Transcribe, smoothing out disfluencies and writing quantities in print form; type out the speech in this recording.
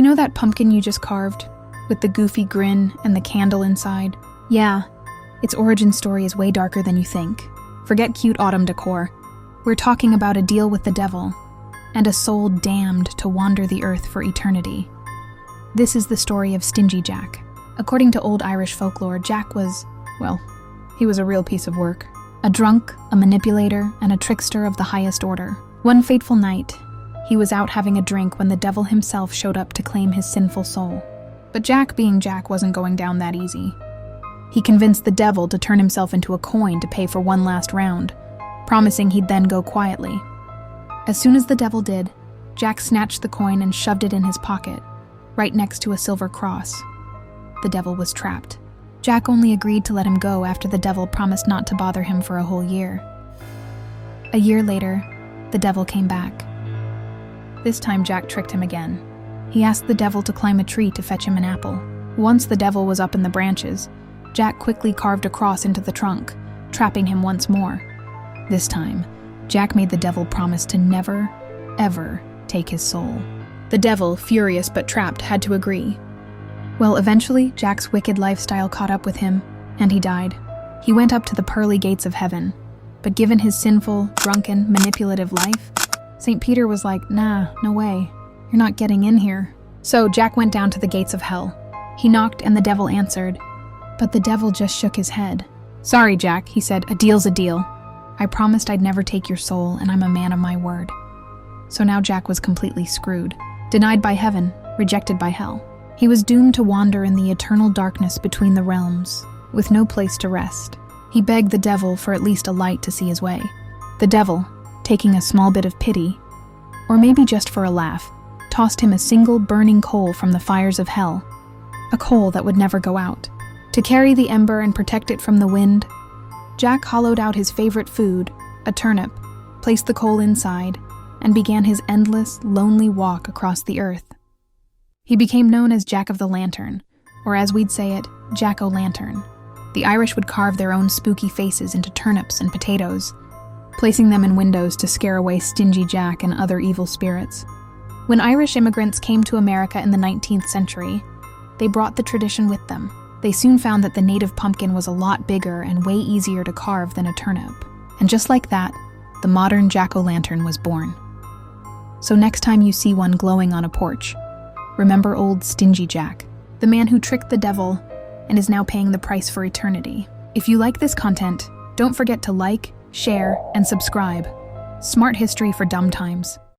know that pumpkin you just carved, with the goofy grin and the candle inside? Yeah, its origin story is way darker than you think. Forget cute autumn decor. We're talking about a deal with the devil, and a soul damned to wander the earth for eternity. This is the story of Stingy Jack. According to old Irish folklore, Jack was, well, he was a real piece of work. A drunk, a manipulator, and a trickster of the highest order. One fateful night, he was out having a drink when the devil himself showed up to claim his sinful soul. But Jack, being Jack, wasn't going down that easy. He convinced the devil to turn himself into a coin to pay for one last round, promising he'd then go quietly. As soon as the devil did, Jack snatched the coin and shoved it in his pocket, right next to a silver cross. The devil was trapped. Jack only agreed to let him go after the devil promised not to bother him for a whole year. A year later, the devil came back. This time Jack tricked him again. He asked the devil to climb a tree to fetch him an apple. Once the devil was up in the branches, Jack quickly carved a cross into the trunk, trapping him once more. This time, Jack made the devil promise to never, ever take his soul. The devil, furious but trapped, had to agree. Well, eventually, Jack's wicked lifestyle caught up with him, and he died. He went up to the pearly gates of heaven, but given his sinful, drunken, manipulative life, St. Peter was like, nah, no way. You're not getting in here. So Jack went down to the gates of hell. He knocked and the devil answered, but the devil just shook his head. Sorry, Jack, he said, a deal's a deal. I promised I'd never take your soul, and I'm a man of my word. So now Jack was completely screwed. Denied by heaven, rejected by hell. He was doomed to wander in the eternal darkness between the realms, with no place to rest. He begged the devil for at least a light to see his way. The devil, taking a small bit of pity, or maybe just for a laugh, tossed him a single burning coal from the fires of hell, a coal that would never go out. To carry the ember and protect it from the wind, Jack hollowed out his favorite food, a turnip, placed the coal inside, and began his endless, lonely walk across the earth. He became known as Jack of the Lantern, or as we'd say it, Jack-o'-lantern. The Irish would carve their own spooky faces into turnips and potatoes, placing them in windows to scare away Stingy Jack and other evil spirits. When Irish immigrants came to America in the 19th century, they brought the tradition with them. They soon found that the native pumpkin was a lot bigger and way easier to carve than a turnip. And just like that, the modern jack-o'-lantern was born. So next time you see one glowing on a porch, remember old Stingy Jack, the man who tricked the devil and is now paying the price for eternity. If you like this content, don't forget to like, share, and subscribe. Smart history for dumb times.